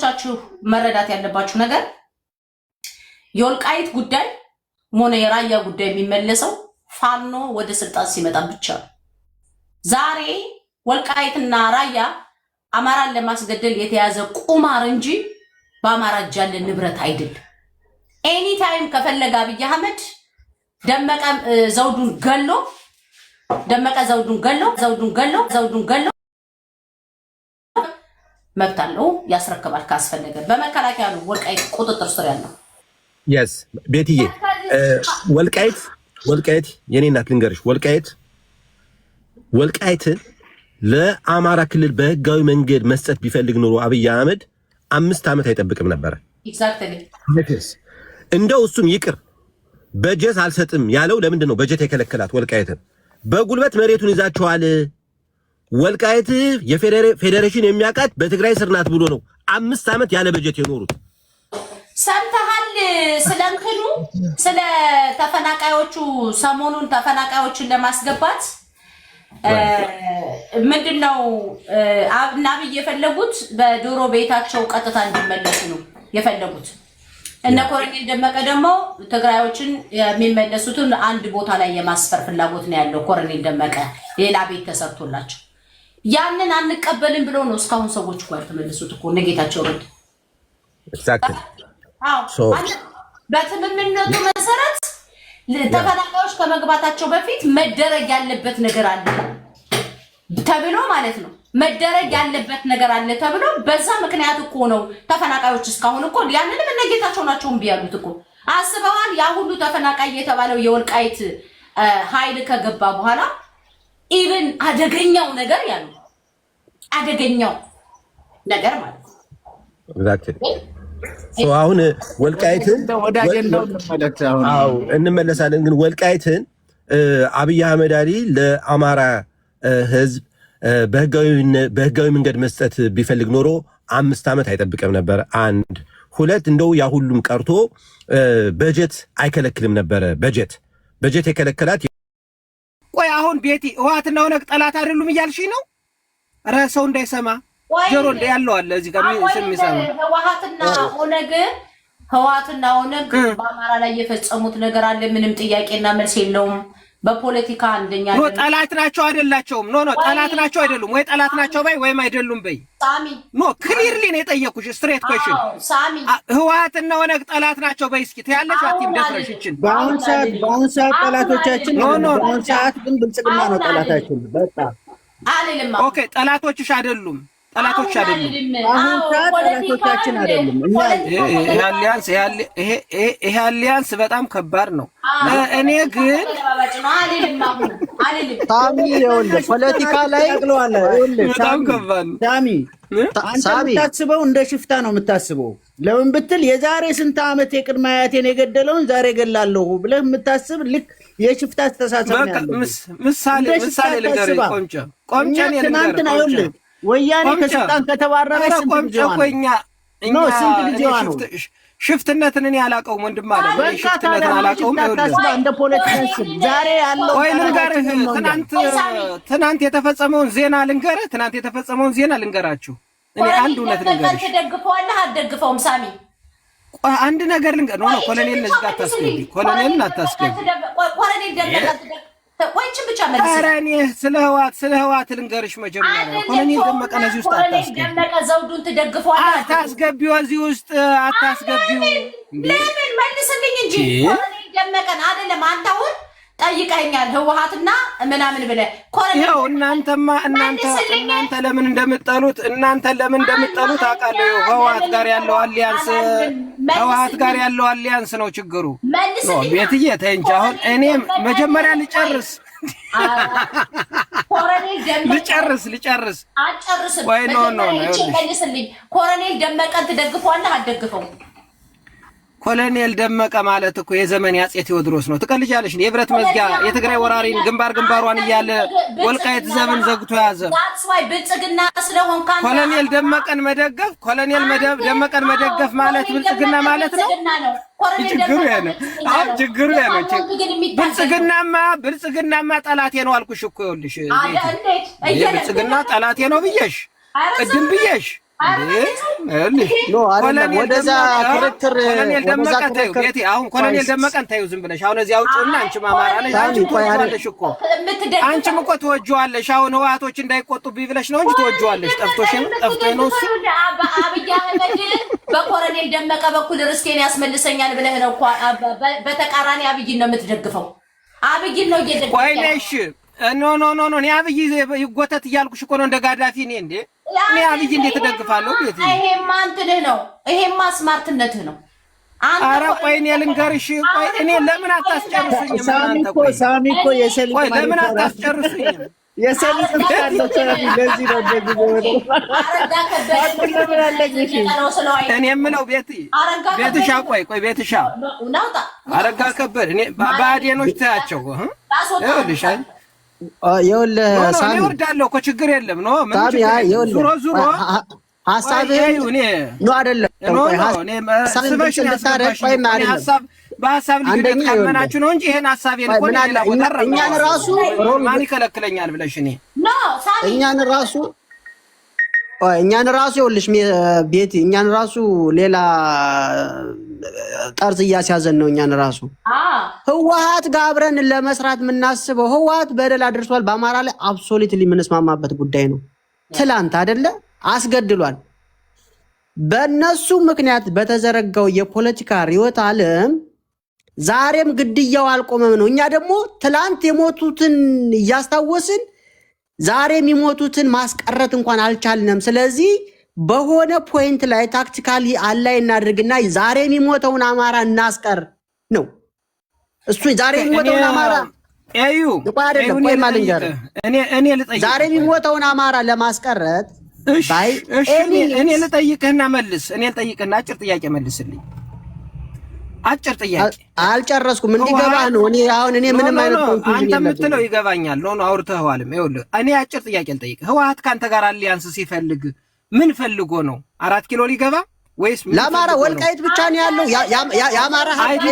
ብዙዎቻችሁ መረዳት ያለባችሁ ነገር የወልቃይት ጉዳይ ሞነ የራያ ጉዳይ የሚመለሰው ፋኖ ወደ ስልጣን ሲመጣ ብቻ ነው። ዛሬ ወልቃይትና ራያ አማራን ለማስገደል የተያዘ ቁማር እንጂ በአማራ እጅ ያለ ንብረት አይደለም። ኤኒ ታይም ከፈለገ አብይ አህመድ ደመቀ ዘውዱን ገሎ መብት አለው ያስረክባል ካስፈለገ። በመከላከያ ነው ወልቃይት ቁጥጥር ስር ያለው። yes ቤትዬ ወልቃይት የኔ እናት ልንገርሽ፣ ወልቃይትን ለአማራ ክልል በህጋዊ መንገድ መስጠት ቢፈልግ ኖሮ አብይ አህመድ 5 ዓመት አይጠብቅም ነበር። ኤግዛክትሊ እንደው እሱም ይቅር በጀት አልሰጥም ያለው ለምንድን ነው? በጀት የከለከላት ወልቃይትን በጉልበት መሬቱን ይዛቸዋል። ወልቃይት የፌዴሬሽን የሚያቃት በትግራይ ስር ናት ብሎ ነው 5 ዓመት ያለ በጀት የኖሩት። ሰምተሃል? ስለንክኑ ስለ ተፈናቃዮቹ ሰሞኑን ተፈናቃዮችን ለማስገባት ምንድነው አብይ የፈለጉት? በዶሮ ቤታቸው ቀጥታ እንዲመለሱ ነው የፈለጉት። እነ ኮሎኔል ደመቀ ደግሞ ትግራዮችን የሚመለሱትን አንድ ቦታ ላይ የማስፈር ፍላጎት ነው ያለው ኮሎኔል ደመቀ፣ ሌላ ቤት ተሰርቶላቸው። ያንን አንቀበልም ብሎ ነው እስካሁን ሰዎች እኮ ያልተመለሱት እኮ ነጌታቸው ረድ። ኤግዛክትሊ በትምምነቱ መሰረት ተፈናቃዮች ከመግባታቸው በፊት መደረግ ያለበት ነገር አለ ተብሎ ማለት ነው። መደረግ ያለበት ነገር አለ ተብሎ በዛ ምክንያት እኮ ነው ተፈናቃዮች እስካሁን እኮ ያንንም ነጌታቸው ናቸው ቢያሉት እኮ አስበዋል። ያ ሁሉ ተፈናቃይ የተባለው የወልቃይት ኃይል ከገባ በኋላ ኢቭን አደገኛው ነገር ማለት ነው። ኤግዛክትሊ አሁን ወልቃይትን ወደ አጀንዳው እንመለሳለን። ግን ወልቃይትን አብይ አህመድ አሊ ለአማራ ህዝብ በህጋዊ መንገድ መስጠት ቢፈልግ ኖሮ 5 ዓመት አይጠብቅም ነበር። 1 2 እንደው ያ ሁሉም ቀርቶ በጀት አይከለክልም ነበር። በጀት የከለከላት። ቆይ አሁን ቤቲ ህዋትና ኦነግ ጠላት አይደሉም እያልሽኝ ነው? ኧረ ሰው እንዳይሰማ ጆሮ ያለው አለ እዚህ ጋር የሚሰማ ህዋትና ኦነግ በአማራ ላይ የፈጸሙት ነገር አለ። ምንም ጥያቄና መልስ የለውም። በፖለቲካ አንደኛ ነው። ጠላት ናቸው አይደላቸውም? ኖ ጠላት ናቸው አይደሉም ወይ? ጠላት ናቸው በይ ወይም አይደሉም በይ። ሳሚ ኖ ክሊርሊ ነው የጠየኩሽ፣ ስትሬት ኩዌስችን። ሳሚ ህዋትና ኦነግ ጠላት ናቸው በይ እስኪ ትያለሽ አትይም? ደፍረሽችን በአሁን ሰዓት ጠላቶቻችን ነው። በአሁን ሰዓት ግን ብልጽግና ነው ጠላታችን። በቃ አለልማ ኦኬ፣ ጠላቶችሽ አይደሉም። ጠላቶች አይደሉም። አሁን ጠላቶቻችን አይደሉም። ይሄ አሊያንስ በጣም ከባድ ነው። እኔ ግን ሳሚ ይኸውልህ ፖለቲካ ላይ በጣም ከባድ ነው። ሳሚ የምታስበው እንደ ሽፍታ ነው የምታስበው። ለምን ብትል የዛሬ ስንት ዓመት የቅድመ አያቴን የገደለውን ዛሬ ገላለሁ ብለህ የምታስብ ልክ የሽፍታ አስተሳሰብ ነው ያለው። ምሳሌ ልንገርህ ቆምጨን ትናንትና ይኸውልህ ወያኔ ከስልጣን ከተባረረ ስንት ጊዜዋ ነው? ሽፍትነትን እኔ አላውቀውም ወንድም አለ። ሽፍትነትን አላውቀውም። እንደ ፖለቲካችን ዛሬ ያለው ወይ ልንገርህ፣ ትናንት የተፈጸመውን ዜና ልንገራችሁ። እኔ አንድ እውነት ልንገርሽ። ተደግፈዋለህ አትደግፈውም? ሳሚ አንድ ነገር ልንገር ነው። ኮሎኔል ነዚህ ጋር አታስገቢ፣ ኮሎኔልን አታስገቢ። ኮሎኔል ደመቀ ቆይችን ብቻ መልስ። ኧረ እኔ ስለ ህዋት ልንገርሽ መጀመሪያ። ኮሎኔል ደመቀ ነዚህ ውስጥ አታስገቢ። ደመቀ ዘውዱን ትደግፈዋለህ አታስገቢው፣ እዚህ ውስጥ አታስገቢው። ለምን መልስልኝ እንጂ ኮሎኔል ደመቀን አይደለም አንተ አሁን ጠይቀኛል ህወሓትና ምናምን ብለህ ይኸው እናንተ ለምን እንደምትጠሉት አውቃለሁ። ህወሓት ጋር ያለው አሊያንስ ነው ችግሩ። ቤትዬ ተይ እንጂ አሁን እኔም መጀመሪያ ልጨርስ። አጨርስም ወይ ነው መልስልኝ። ኮሎኔል ደመቀን ትደግፈዋለህ አትደግፈውም? ኮሎኔል ደመቀ ማለት እኮ የዘመን ያጼ ቴዎድሮስ ነው። ትቀልጃለሽ። የብረት መዝጊያ የትግራይ ወራሪን ግንባሯን እያለ ወልቃይት ዘመን ዘግቶ ያዘ። ብልጽግና ስለሆን ካንተ ኮሎኔል ደመቀን መደገፍ ማለት ብልጽግና ማለት ነው። ችግሩ ያ ነው። ብልጽግናማ ጠላቴ ነው አልኩሽ እኮ። ይኸውልሽ ብልጽግና ጠላቴ ነው ብዬሽ ቅድም ብዬሽ ኮሎኔል ወደዛ ክርክር ወደዛ ክርክር አሁን ኮሎኔል ደመቀን ታዩ ዝም ብለሽ አሁን እዚያው ጭና አንቺ ማማራ ነሽ አንቺም እኮ ትወጂዋለሽ አሁን ህዋቶች እንዳይቆጡብኝ ብለሽ ነው እንጂ ትወጂዋለሽ ጠፍቶሽ ነው እሱ አብይ አህመድ በኮሎኔል ደመቀ በኩል ርስቴን ያስመልሰኛል ብለህ ነው እኮ በተቃራኒ አብይን ነው የምትደግፈው አብይን ነው እየደገፈው ቆይ ነሽ ኖ እኔ አብይ ይጎተት እያልኩሽ እኮ ነው እንደ ጋዳፊ እንዴ እኔ አብይ እንዴት ተደግፋለሁ ቤት ይሄማ እንትንህ ነው ይሄማ ስማርትነትህ ነው ኧረ ቆይ እኔ ልንገርሽ ቆይ እኔ ለምን አታስጨርሱኝ ሳሚ እኮ የሰሊጥ ቆይ ለምን አታስጨርሱኝ የሰሊጥ ታለው ሰራቢ ለዚህ ነው እኔ የምለው ቤትሻ ቆይ ቤትሻ አረጋ ከበደ እኔ ባዴኖች ታያቸው ይኸውልሽ ይኸውልህ ሳሚ ወርዳለሁ እኮ ችግር የለም ነው ምን ዙሮ ሐሳብህን ነው አይደለም ስበሽ ልታረቅ ቆይ ማለት በሐሳብ ልጅ ካመናችሁ ነው እንጂ ይሄን ሐሳቤን እኮ ሌላ ቦታ እኛን ራሱ ማን ይከለክለኛል ብለሽ እኔ እኛን ራሱ ይኸውልሽ ቤቲ እኛን ራሱ ሌላ ጠርዝ እያስያዘን ነው እኛን ራሱ ህወሓት ጋር አብረን ለመስራት የምናስበው ህወሓት በደል አድርሷል በአማራ ላይ አብሶሉትሊ የምንስማማበት ጉዳይ ነው ትላንት አይደለ አስገድሏል በእነሱ ምክንያት በተዘረጋው የፖለቲካ ርዕዮተ ዓለም ዛሬም ግድያው አልቆመም ነው እኛ ደግሞ ትላንት የሞቱትን እያስታወስን ዛሬ የሚሞቱትን ማስቀረት እንኳን አልቻልንም ስለዚህ በሆነ ፖይንት ላይ ታክቲካሊ አላይ እናድርግና ዛሬ የሚሞተውን አማራ እናስቀር ነው እሱ ዛሬ የሚሞተውን አማራ እኔ ልጠይቅ ዛሬ የሚሞተውን አማራ ለማስቀረት እኔ ልጠይቅህና መልስ እኔ ልጠይቅህና አጭር ጥያቄ መልስልኝ አጭር ጥያቄ አልጨረስኩም እንዲገባህ ነው እኔ አሁን እኔ ምንም አይነት ኮንክሉዥን አንተ የምትለው ይገባኛል ነው አውርተኸዋልም ይኸውልህ እኔ አጭር ጥያቄ ልጠይቅ ህወሓት ካንተ ጋር አሊያንስ ሲፈልግ ምን ፈልጎ ነው 4 ኪሎ ሊገባ ወይስ ለአማራ ወልቃይት ብቻ ነው ያለው የአማራ ሀብት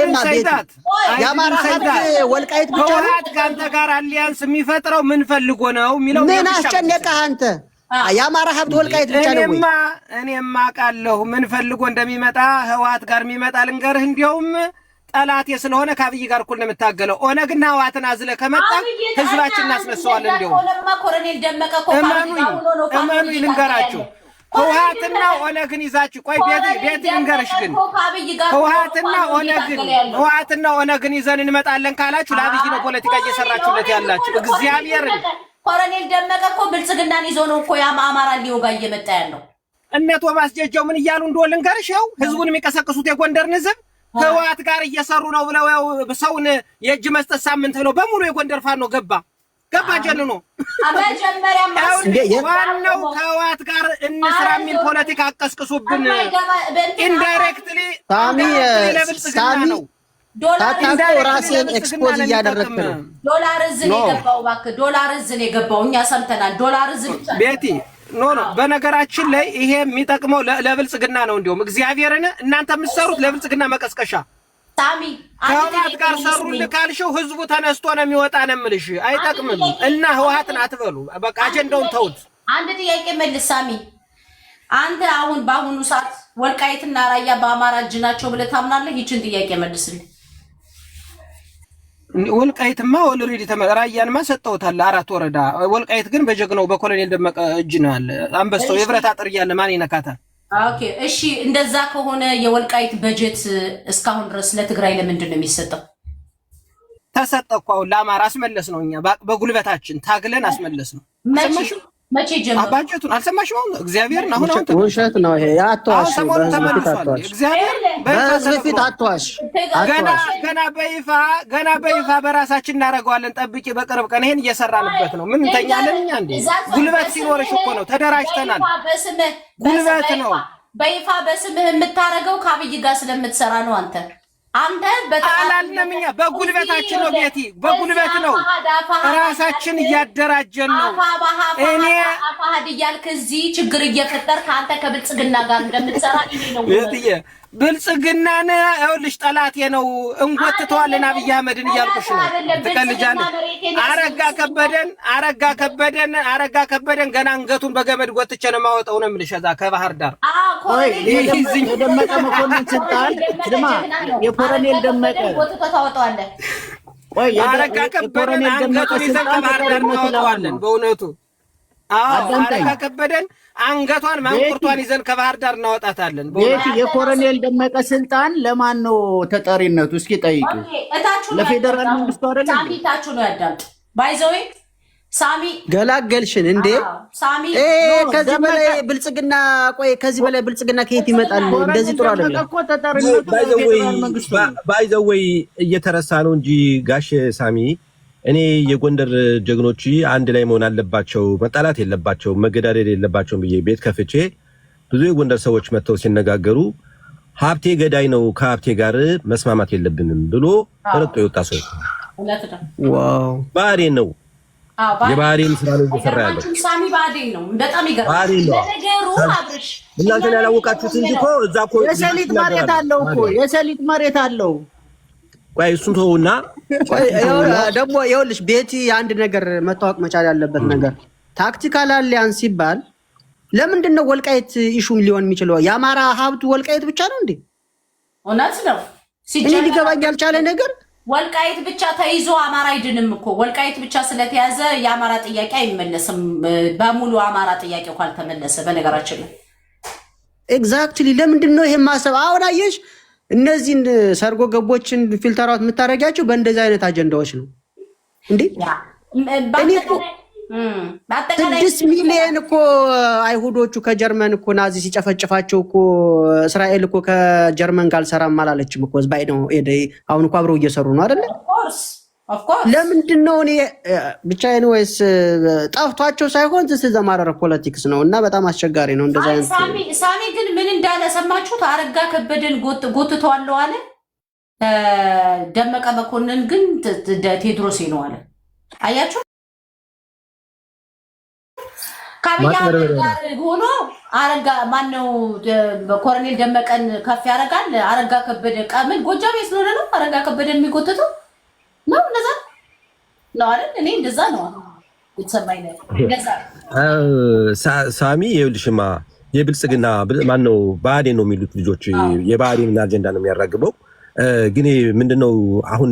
የአማራ ሀብት ወልቃይት ብቻ ነው ህወሓት ካንተ ጋር አሊያንስ የሚፈጥረው ምን ፈልጎ ነው የሚለው ምን አስጨነቀህ አንተ የአማራ ሀብት ወልቃይት ብቻ ነው ወይ እኔማ አውቃለሁ ምን ፈልጎ እንደሚመጣ ህወሓት ጋር የሚመጣ ልንገርህ እንዲያውም ጠላቴ ስለሆነ ከአብይ ጋር እኩል ነው የምታገለው ኦነግና ህወሓትን አዝለ ከመጣ ህዝባችን እናስነሳዋለን እንዲያውም ኮሎኔል ደመቀ እመኑኝ ልንገራችሁ ህወሓትና ኦነግን ይዛችሁ ቆይ ቤት ልንገርሽ ግን ህወሓትና ኦነግን ይዘን እንመጣለን ካላችሁ ለአብይ ነው ፖለቲካ እየሰራችሁለት ያላችሁ እግዚአብሔርን ኮሎኔል ደመቀ እኮ ብልጽግናን ይዞ ነው እኮ አማራ ሊወጋ እየመጣ ያለው እነ ቶማስ ጀጀው ምን እያሉ እንደሆነ ልንገርሽ ያው ህዝቡን የሚቀሰቅሱት የጎንደርን ህዝብ ህወሓት ጋር እየሰሩ ነው ብለው ያው ሰውን የእጅ መስጠት ሳምንት ብለው በሙሉ የጎንደር ፋኖ ገባ ጀንኖ ዋናው ከህወሓት ጋር እንስራ የሚል ፖለቲካ አቀስቅሱብን ኢንዳይሬክትሊ ሳሚ ታታቆ ራስን ኤክስፖዝ እያደረግክ ነው ዶላር ዝን የገባው እባክህ ዶላር ዝን የገባው እኛ ሰምተናል ዶላር ዝን ቤቲ ኖ በነገራችን ላይ ይሄ የሚጠቅመው ለብልጽግና ነው እንዲሁም እግዚአብሔርን እናንተ የምትሰሩት ለብልጽግና መቀስቀሻ ሳሚ ከህወሓት ጋር ሰሩልህ ካልሽው ህዝቡ ተነስቶ ነው የሚወጣ ነው የምልሽ አይጠቅምም እና ህወሓትን አትበሉ በቃ አጀንዳውን ተውት አንድ ጥያቄ መልስ ሳሚ አንተ አሁን በአሁኑ ሰዓት ወልቃይትና ራያ በአማራ እጅ ናቸው ብለህ ታምናለህ ይችን ጥያቄ መልስልኝ ወልቃይትማ ኦልሬዲ ራያንማ ሰጠውታል 4 ወረዳ ወልቃይት ግን በጀግናው በኮሎኔል ደመቀ እጅ ነው ያለ አንበሳው የብረት አጥር እያለ ማን ይነካታል ኦኬ እሺ እንደዛ ከሆነ የወልቃይት በጀት እስካሁን ድረስ ለትግራይ ለምንድን ነው የሚሰጠው ተሰጠው እኮ ለአማራ አስመለስ ነው እኛ በጉልበታችን ታግለን አስመለስ ነው መቼ ጀምሮ አባጀቱን አልሰማሽም እግዚአብሔርን አሁን ውሸት ነው ይሄ ያቷሽ እግዚአብሔር በፊት አቷሽ ገና በይፋ በራሳችን እናደርገዋለን ጠብቂ በቅርብ ቀን ይሄን እየሰራንበት ነው ምን እንተኛለን እኛ እንዴ ጉልበት ሲኖርሽ እኮ ነው ተደራጅተናል ጉልበት ነው በይፋ በስምህ የምታረገው ከአብይ ጋር ስለምትሰራ ነው አንተ በጣላልንም እኛ በጉልበታችን ነው ቤቲ በጉልበት ነው ራሳችን እያደራጀን ነው እኔ አፋሃድ እያልክ እዚህ ችግር እየፈጠርክ አንተ ከብልጽግና ጋር እንደምትሰራ ይሄ ነው ቤቲ ብልጽግናን ይኸውልሽ ጠላቴ ነው እንጎትተዋለን አብይ አህመድን እያልኩሽ ነው። ትቀልጃለሽ። አረጋ ከበደን ገና አንገቱን በገመድ ጎትቼ ነው የማወጣው ነው የምልሽ። እዛ ከባህር ዳር የደመቀ መኮንን ስልጣን ስማ፣ የኮሎኔል ደመቀ አረጋ ከበደን አንገቱን ይዘን ከባህር ዳር እናወጣዋለን። በእውነቱ አረጋ ከበደን አንገቷን ማንቁርቷን ይዘን ከባህር ዳር እናወጣታለን። የኮሎኔል ደመቀ ስልጣን ለማን ነው ተጠሪነቱ? እስኪ ጠይቂ። ለፌደራል መንግስቱ አይደለም? ሳሚታችሁ ነው ያዳምጥ። ባይዘዌ ሳሚ ገላገልሽን እንዴ ሳሚ ከዚህ በላይ ብልጽግና ከዚህ በላይ ብልጽግና ከየት ይመጣል? እንደዚህ ጥሩ አይደለም እኮ ተጠሪነቱ ለፌደራል መንግስቱ። ባይዘዌ እየተረሳ ነው እንጂ ጋሽ ሳሚ እኔ የጎንደር ጀግኖች አንድ ላይ መሆን አለባቸው፣ መጣላት የለባቸው፣ መገዳደል የለባቸው ብዬ ቤት ከፍቼ ብዙ የጎንደር ሰዎች መጥተው ሲነጋገሩ ሀብቴ ገዳይ ነው ከሀብቴ ጋር መስማማት የለብንም ብሎ ተረጥቶ የወጣ ሰው ዋው ባህሬን ነው። የባህሬን ስራ ነው እየሰራ ያለው ሳሚ ባህሬን ነው። በጣም ይገርማል ነገሩ። አብርሽ እናንተ ያላወቃችሁት እንጂ እኮ እዛ እኮ የሰሊጥ መሬት አለው እኮ የሰሊጥ መሬት አለው። ቆይ እሱን ተውና ደግሞ ይኸውልሽ ቤቲ አንድ ነገር መታወቅ መቻል ያለበት ነገር ታክቲካል አሊያንስ ሲባል ለምንድን ነው ወልቃይት ኢሹም ሊሆን የሚችለው? የአማራ ሀብቱ ወልቃይት ብቻ ነው እንዴ? እውነት ነው። እኔ ሊገባኝ ያልቻለ ነገር ወልቃይት ብቻ ተይዞ አማራ አይድንም እኮ። ወልቃይት ብቻ ስለተያዘ የአማራ ጥያቄ አይመለስም። በሙሉ አማራ ጥያቄ እንኳን ተመለሰ። በነገራችን ላይ ኤግዛክትሊ ለምንድን ነው ይሄን ማሰብ? አሁን አየሽ እነዚህን ሰርጎ ገቦችን ፊልተራት የምታደርጊያቸው በእንደዚህ አይነት አጀንዳዎች ነው እንዴ? እኔ እኮ 6 ሚሊዮን እኮ አይሁዶቹ ከጀርመን እኮ ናዚ ሲጨፈጭፋቸው እኮ እስራኤል እኮ ከጀርመን ጋር አልሰራም አላለችም እኮ ዝባይ ነው። አሁን እኮ አብረው እየሰሩ ነው አይደለ? ለምንድን ነው እኔ ብቻዬን ወይስ ጠፍቷቸው ሳይሆን ዘማረረ ፖለቲክስ ነው እና በጣም አስቸጋሪ ነው እንደዛ አይነት። ሳሚ ግን ምን እንዳለ ሰማችሁት? አረጋ ከበደን ጎትተዋለሁ አለ። ደመቀ መኮንን ግን ቴድሮስ ነው አለ። አያችሁ ካቢያ ጋር ሆኖ አረጋ ማነው ኮሎኔል ደመቀን ከፍ ያደርጋል። አረጋ ከበደ ምን ጎጃም ስለሆነ ነው አረጋ ከበደን የሚጎትተው ነው። እንደዛ ነው አይደል? እኔ እንደዛ ነው የተሰማኝ ነው። እንደዛ ሳሚ ይኸውልሽማ የብልጽግና ማነው ባህዴን ነው የሚሉት ልጆች የባህዴን አጀንዳ ነው የሚያራግበው። ግን ምንድነው አሁን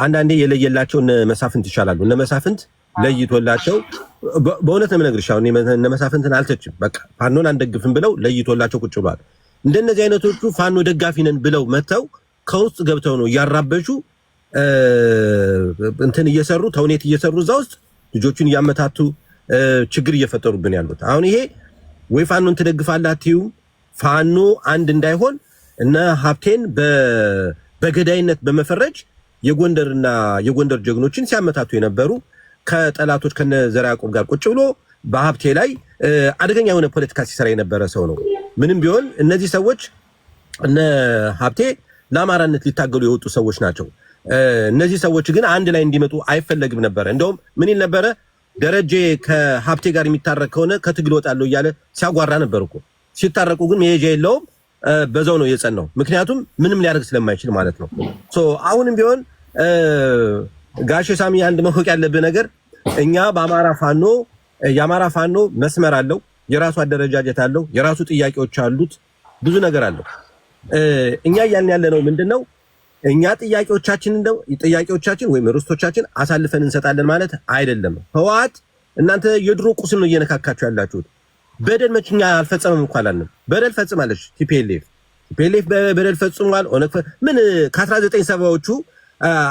አንዳንዴ የለየላቸው እነ መሳፍንት ይሻላሉ። እነ መሳፍንት ለይቶላቸው በእውነት ነው የምነግርሽ። አሁን እነ መሳፍንትን አልተችም በቃ ፋኖን አንደግፍም ብለው ለይቶላቸው ቁጭ ብሏል። እንደነዚህ አይነቶቹ ፋኖ ደጋፊ ነን ብለው መተው ከውስጥ ገብተው ነው እያራበሹ እንትን እየሰሩ ተውኔት እየሰሩ እዛ ውስጥ ልጆቹን እያመታቱ ችግር እየፈጠሩብን ያሉት። አሁን ይሄ ወይ ፋኖን ትደግፋለህ አትይውም። ፋኖ አንድ እንዳይሆን እነ ሀብቴን በገዳይነት በመፈረጅ የጎንደርና የጎንደር ጀግኖችን ሲያመታቱ የነበሩ ከጠላቶች ከነ ዘርዓ ያዕቆብ ጋር ቁጭ ብሎ በሀብቴ ላይ አደገኛ የሆነ ፖለቲካ ሲሰራ የነበረ ሰው ነው። ምንም ቢሆን እነዚህ ሰዎች እነ ሀብቴ ለአማራነት ሊታገሉ የወጡ ሰዎች ናቸው። እነዚህ ሰዎች ግን አንድ ላይ እንዲመጡ አይፈለግም ነበር። እንደውም ምን ይል ነበረ? ደረጀ ከሀብቴ ጋር የሚታረቅ ከሆነ ከትግል ወጣለሁ እያለ ሲያጓራ ነበር እኮ። ሲታረቁ ግን መሄጃ የለውም፣ በዛው ነው የጸናው። ምክንያቱም ምንም ሊያደርግ ስለማይችል ማለት ነው። አሁንም ቢሆን ጋሼ ሳሚ አንድ ማወቅ ያለብህ ነገር እኛ በአማራ ፋኖ የአማራ ፋኖ መስመር አለው፣ የራሱ አደረጃጀት አለው፣ የራሱ ጥያቄዎች አሉት፣ ብዙ ነገር አለው። እኛ እያልን ያለ ነው ምንድነው? እኛ ጥያቄዎቻችን ወይም ርስቶቻችን አሳልፈን እንሰጣለን ማለት አይደለም። ህወሓት እናንተ የድሮ ቁስል ነው እየነካካችሁ ያላችሁት። በደል መችኛ አልፈጸመም እንኳን አላለም። በደል ፈጽማለች ቲፒኤልኤፍ በደል ፈጽሟል። ምን ከ1970ዎቹ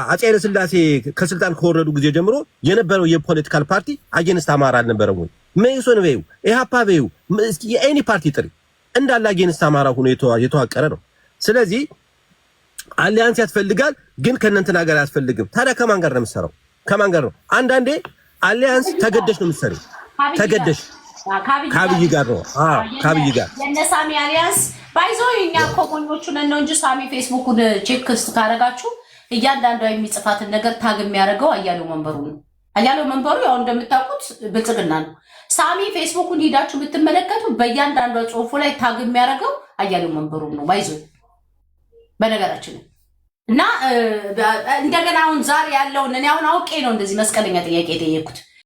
አፄ ኃይለ ሥላሴ ከስልጣን ከወረዱ ጊዜ ጀምሮ የነበረው የፖለቲካል ፓርቲ አጌንስት አማራ አልነበረም ወይ? መኢሶን በይው ኢህአፓ በይው እስኪ የኤኒ ፓርቲ ጥሪ እንዳለ አጌንስት አማራ ሆኖ የተዋቀረ ነው። ስለዚህ አሊያንስ ያስፈልጋል፣ ግን ከእናንተና ጋር አያስፈልግም። ታዲያ ከማን ጋር ነው የምትሰራው? ከማን ጋር ነው? አንዳንዴ አሊያንስ ተገደሽ ነው የምትሰሪው። ተገደሽ ከአብይ ጋር ነው። ከአብይ ጋር የእነ ሳሚ አሊያንስ ባይዞ እኛ እኮ ሞኞቹ ነን ነው እንጂ ሳሚ ፌስቡኩን ቼክ ካረጋችሁ እያንዳንዷ የሚጽፋትን ነገር ታግ የሚያደርገው አያሌው መንበሩ ነው። አያሌው መንበሩ ያው እንደምታውቁት ብልጽግና ነው። ሳሚ ፌስቡኩን ሄዳችሁ ብትመለከቱ በእያንዳንዷ ጽሁፉ ላይ ታግ የሚያደርገው አያሌው መንበሩም ነው ባይዞ በነገራችን እና እንደገና አሁን ዛሬ ያለውን እኔ አሁን አውቄ ነው እንደዚህ መስቀለኛ ጥያቄ የጠየኩት።